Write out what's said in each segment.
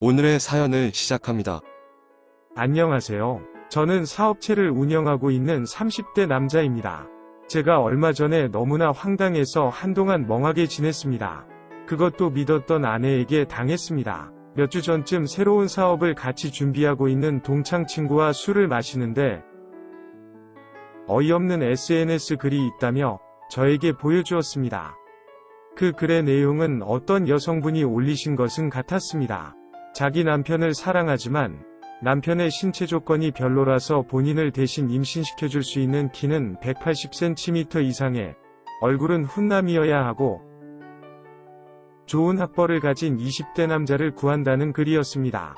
오늘의 사연을 시작합니다. 안녕하세요. 저는 사업체를 운영하고 있는 30대 남자입니다. 제가 얼마 전에 너무나 황당해서 한동안 멍하게 지냈습니다. 그것도 믿었던 아내에게 당했습니다. 몇 주 전쯤 새로운 사업을 같이 준비하고 있는 동창 친구와 술을 마시는데 어이없는 SNS 글이 있다며 저에게 보여주었습니다. 그 글의 내용은 어떤 여성분이 올리신 것은 같았습니다. 자기 남편을 사랑하지만 남편의 신체 조건이 별로라서 본인을 대신 임신시켜줄 수 있는 키는 180cm 이상에 얼굴은 훈남이어야 하고 좋은 학벌을 가진 20대 남자를 구한다는 글이었습니다.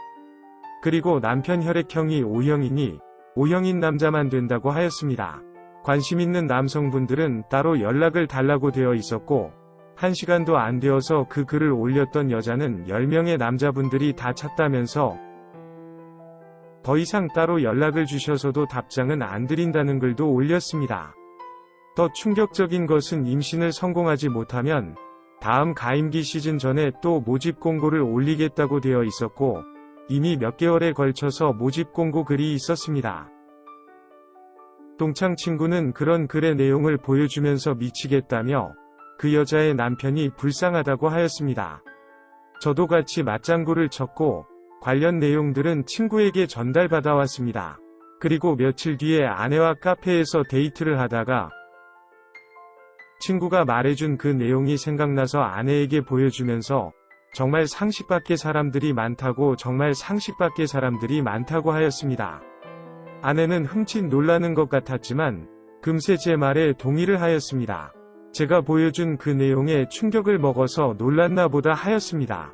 그리고 남편 혈액형이 O형이니 O형인 남자만 된다고 하였습니다. 관심 있는 남성분들은 따로 연락을 달라고 되어 있었고 1시간도 안 되어서 그 글을 올렸던 여자는 10명의 남자분들이 다 찾다면서 더 이상 따로 연락을 주셔서도 답장은 안 드린다는 글도 올렸습니다. 더 충격적인 것은 임신을 성공하지 못하면 다음 가임기 시즌 전에 또 모집 공고를 올리겠다고 되어 있었고 이미 몇 개월에 걸쳐서 모집 공고 글이 있었습니다. 동창 친구는 그런 글의 내용을 보여주면서 미치겠다며 그 여자의 남편이 불쌍하다고 하였습니다. 저도 같이 맞장구를 쳤고 관련 내용들은 친구에게 전달받아왔습니다. 그리고 며칠 뒤에 아내와 카페에서 데이트를 하다가 친구가 말해준 그 내용이 생각나서 아내에게 보여주면서 정말 상식 밖의 사람들이 많다고 하였습니다. 아내는 흠칫 놀라는 것 같았지만 금세 제 말에 동의를 하였습니다. 제가 보여준 그 내용에 충격을 먹어서 놀랐나 보다 하였습니다.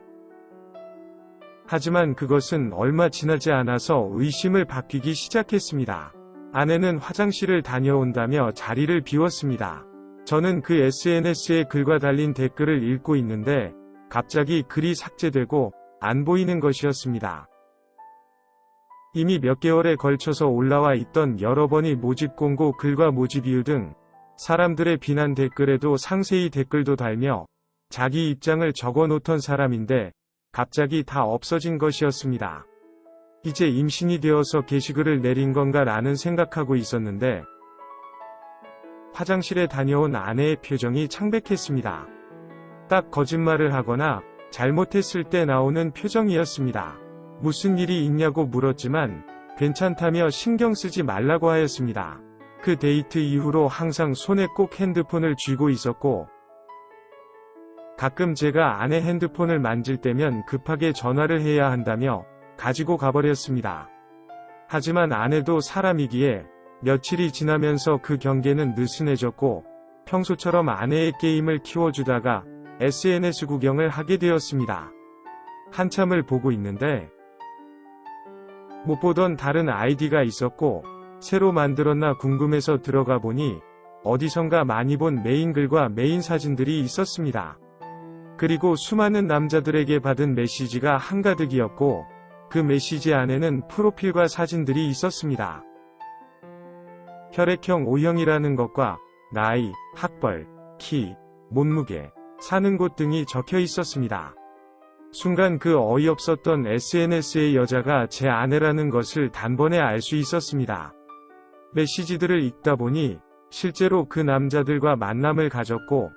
하지만 그것은 얼마 지나지 않아서 의심을 바뀌기 시작했습니다. 아내는 화장실을 다녀온다며 자리를 비웠습니다. 저는 그 SNS에 글과 달린 댓글을 읽고 있는데 갑자기 글이 삭제되고 안 보이는 것이었습니다. 이미 몇 개월에 걸쳐서 올라와 있던 여러 번의 모집 공고 글과 모집 이유 등 사람들의 비난 댓글에도 상세히 댓글도 달며 자기 입장을 적어 놓던 사람인데 갑자기 다 없어진 것이었습니다. 이제 임신이 되어서 게시글을 내린 건가 라는 생각하고 있었는데 화장실에 다녀온 아내의 표정이 창백했습니다. 딱 거짓말을 하거나 잘못했을 때 나오는 표정이었습니다. 무슨 일이 있냐고 물었지만 괜찮다며 신경 쓰지 말라고 하였습니다. 그 데이트 이후로 항상 손에 꼭 핸드폰을 쥐고 있었고 가끔 제가 아내 핸드폰을 만질 때면 급하게 전화를 해야 한다며 가지고 가버렸습니다. 하지만 아내도 사람이기에 며칠이 지나면서 그 경계는 느슨해졌고 평소처럼 아내의 게임을 키워주다가 SNS 구경을 하게 되었습니다. 한참을 보고 있는데 못 보던 다른 아이디가 있었고 새로 만들었나 궁금해서 들어가 보니 어디선가 많이 본 메인 글과 메인 사진들이 있었습니다. 그리고 수많은 남자들에게 받은 메시지가 한가득이었고 그 메시지 안에는 프로필과 사진들이 있었습니다. 혈액형 O형이라는 것과 나이, 학벌, 키, 몸무게, 사는 곳 등이 적혀 있었습니다. 순간 그 어이없었던 SNS의 여자가 제 아내라는 것을 단번에 알 수 있었습니다. 메시지들을 읽다 보니 실제로 그 남자들과 만남을 가졌고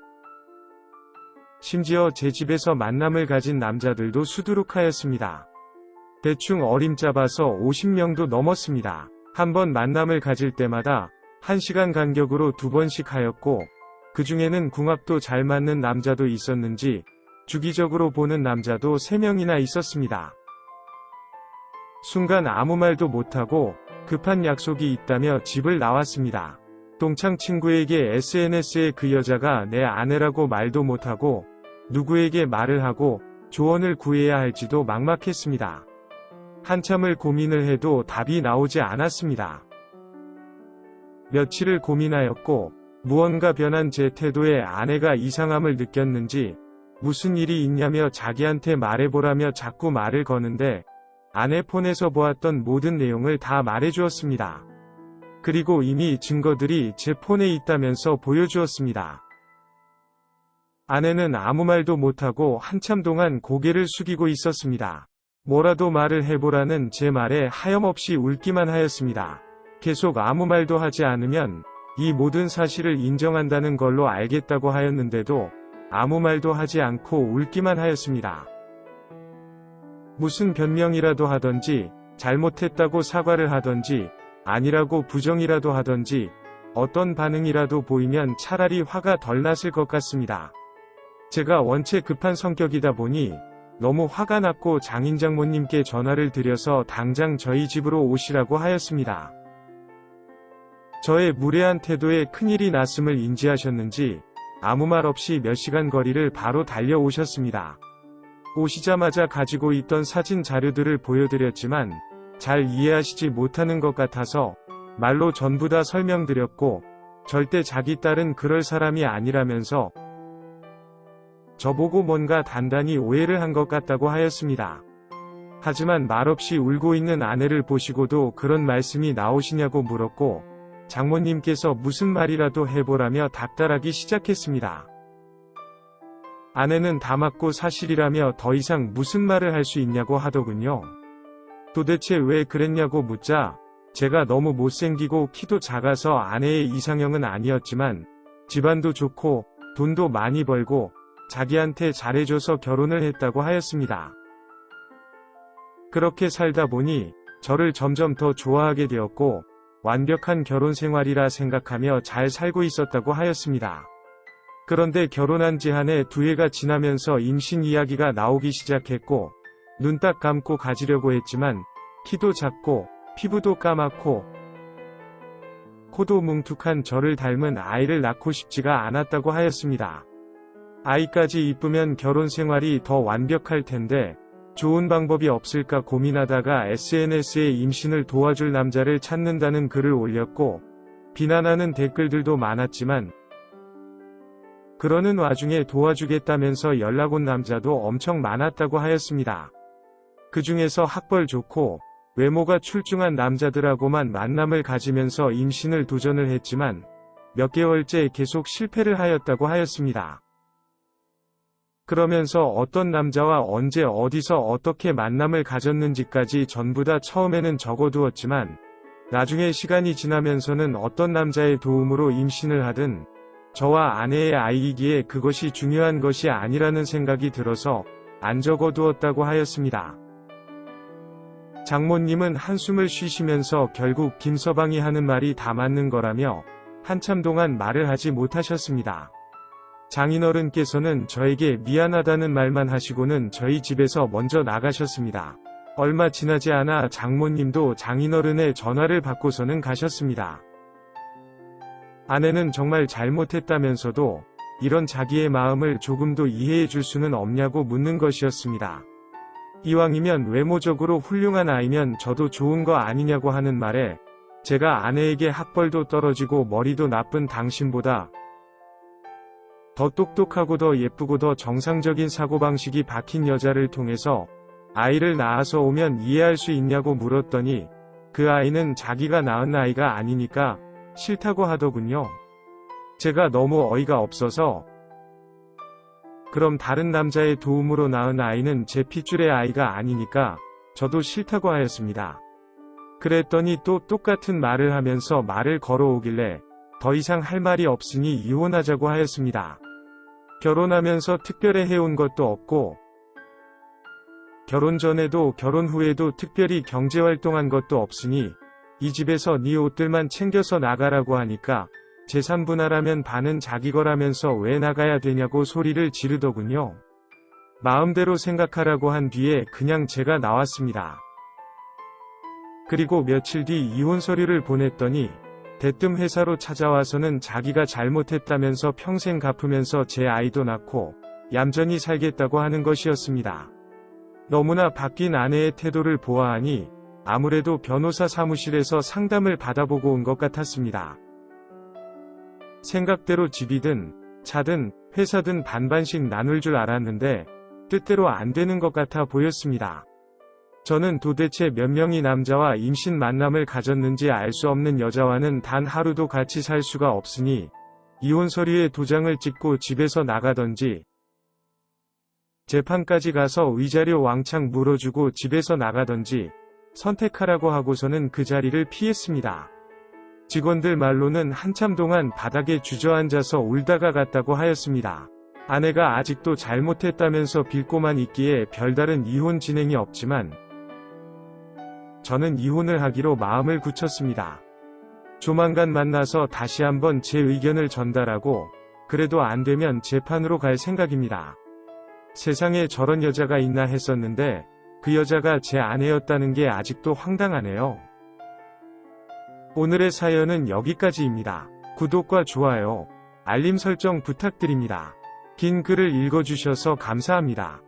심지어 제 집에서 만남을 가진 남자들도 수두룩하였습니다. 대충 어림잡아서 50명도 넘었습니다. 한 번 만남을 가질 때마다 1시간 간격으로 2번씩 하였고 그 중에는 궁합도 잘 맞는 남자도 있었는지 주기적으로 보는 남자도 3명이나 있었습니다. 순간 아무 말도 못하고 급한 약속이 있다며 집을 나왔습니다. 동창 친구에게 SNS에 그 여자가 내 아내라고 말도 못하고 누구에게 말을 하고 조언을 구해야 할지도 막막했습니다. 한참을 고민을 해도 답이 나오지 않았습니다. 며칠을 고민하였고 무언가 변한 제 태도에 아내가 이상함을 느꼈는지 무슨 일이 있냐며 자기한테 말해보라며 자꾸 말을 거는데 아내 폰에서 보았던 모든 내용을 다 말해주었습니다. 그리고 이미 증거들이 제 폰에 있다면서 보여주었습니다. 아내는 아무 말도 못하고 한참 동안 고개를 숙이고 있었습니다. 뭐라도 말을 해보라는 제 말에 하염없이 웃기만 하였습니다. 계속 아무 말도 하지 않으면 이 모든 사실을 인정한다는 걸로 알겠다고 하였는데도 아무 말도 하지 않고 울기만 하였습니다. 무슨 변명이라도 하던지, 잘못했다고 사과를 하던지, 아니라고 부정이라도 하던지, 어떤 반응이라도 보이면 차라리 화가 덜 났을 것 같습니다. 제가 원체 급한 성격이다 보니 너무 화가 났고 장인장모님께 전화를 드려서 당장 저희 집으로 오시라고 하였습니다. 저의 무례한 태도에 큰일이 났음을 인지하셨는지 아무 말 없이 몇 시간 거리를 바로 달려오셨습니다. 오시자마자 가지고 있던 사진 자료들을 보여드렸지만 잘 이해하시지 못하는 것 같아서 말로 전부 다 설명드렸고 절대 자기 딸은 그럴 사람이 아니라면서 저보고 뭔가 단단히 오해를 한 것 같다고 하였습니다. 하지만 말없이 울고 있는 아내를 보시고도 그런 말씀이 나오시냐고 물었고 장모님께서 무슨 말이라도 해보라며 닥달하기 시작했습니다. 아내는 다 맞고 사실이라며 더 이상 무슨 말을 할 수 있냐고 하더군요. 도대체 왜 그랬냐고 묻자 제가 너무 못생기고 키도 작아서 아내의 이상형은 아니었지만 집안도 좋고 돈도 많이 벌고 자기한테 잘해줘서 결혼을 했다고 하였습니다. 그렇게 살다 보니 저를 점점 더 좋아하게 되었고 완벽한 결혼 생활이라 생각하며 잘 살고 있었다고 하였습니다. 그런데 결혼한 지 한 해 두 해가 지나면서 임신 이야기가 나오기 시작했고 눈 딱 감고 가지려고 했지만 키도 작고 피부도 까맣고 코도 뭉툭한 저를 닮은 아이를 낳고 싶지가 않았다고 하였습니다. 아이까지 이쁘면 결혼 생활이 더 완벽할 텐데 좋은 방법이 없을까 고민하다가 SNS에 임신을 도와줄 남자를 찾는다는 글을 올렸고 비난하는 댓글들도 많았지만 그러는 와중에 도와주겠다면서 연락 온 남자도 엄청 많았다고 하였습니다. 그 중에서 학벌 좋고 외모가 출중한 남자들하고만 만남을 가지면서 임신을 도전을 했지만 몇 개월째 계속 실패를 하였다고 하였습니다. 그러면서 어떤 남자와 언제 어디서 어떻게 만남을 가졌는지까지 전부 다 처음에는 적어두었지만 나중에 시간이 지나면서는 어떤 남자의 도움으로 임신을 하든 저와 아내의 아이이기에 그것이 중요한 것이 아니라는 생각이 들어서 안 적어두었다고 하였습니다. 장모님은 한숨을 쉬시면서 결국 김서방이 하는 말이 다 맞는 거라며 한참 동안 말을 하지 못하셨습니다. 장인어른께서는 저에게 미안하다는 말만 하시고는 저희 집에서 먼저 나가셨습니다. 얼마 지나지 않아 장모님도 장인어른의 전화를 받고서는 가셨습니다. 아내는 정말 잘못했다면서도 이런 자기의 마음을 조금도 이해해 줄 수는 없냐고 묻는 것이었습니다. 이왕이면 외모적으로 훌륭한 아이면 저도 좋은 거 아니냐고 하는 말에 제가 아내에게 학벌도 떨어지고 머리도 나쁜 당신보다 더 똑똑하고 더 예쁘고 더 정상적인 사고방식이 박힌 여자를 통해서 아이를 낳아서 오면 이해할 수 있냐고 물었더니 그 아이는 자기가 낳은 아이가 아니니까 싫다고 하더군요. 제가 너무 어이가 없어서 그럼 다른 남자의 도움으로 낳은 아이는 제 핏줄의 아이가 아니니까 저도 싫다고 하였습니다. 그랬더니 또 똑같은 말을 하면서 말을 걸어오길래 더 이상 할 말이 없으니 이혼하자고 하였습니다. 결혼하면서 특별히 해온 것도 없고 결혼 전에도 결혼 후에도 특별히 경제활동한 것도 없으니 이 집에서 네 옷들만 챙겨서 나가라고 하니까 재산분할하면 반은 자기 거라면서 왜 나가야 되냐고 소리를 지르더군요. 마음대로 생각하라고 한 뒤에 그냥 제가 나왔습니다. 그리고 며칠 뒤 이혼 서류를 보냈더니 대뜸 회사로 찾아와서는 자기가 잘못했다면서 평생 갚으면서 제 아이도 낳고 얌전히 살겠다고 하는 것이었습니다. 너무나 바뀐 아내의 태도를 보아하니 아무래도 변호사 사무실에서 상담을 받아보고 온 것 같았습니다. 생각대로 집이든 차든 회사든 반반씩 나눌 줄 알았는데 뜻대로 안 되는 것 같아 보였습니다. 저는 도대체 몇 명의 남자와 임신 만남을 가졌는지 알 수 없는 여자와는 단 하루도 같이 살 수가 없으니 이혼 서류에 도장을 찍고 집에서 나가던지 재판까지 가서 위자료 왕창 물어주고 집에서 나가던지 선택하라고 하고서는 그 자리를 피했습니다. 직원들 말로는 한참 동안 바닥에 주저앉아서 울다가 갔다고 하였습니다. 아내가 아직도 잘못했다면서 빌고만 있기에 별다른 이혼 진행이 없지만 저는 이혼을 하기로 마음을 굳혔습니다. 조만간 만나서 다시 한번 제 의견을 전달하고 그래도 안 되면 재판으로 갈 생각입니다. 세상에 저런 여자가 있나 했었는데 그 여자가 제 아내였다는 게 아직도 황당하네요. 오늘의 사연은 여기까지입니다. 구독과 좋아요, 알림 설정 부탁드립니다. 긴 글을 읽어주셔서 감사합니다.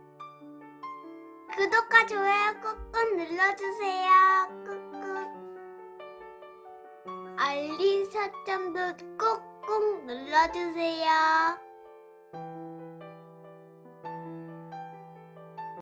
구독과 좋아요 꾹꾹 눌러주세요. 꾹꾹. 알림 설정도 꾹꾹 눌러주세요.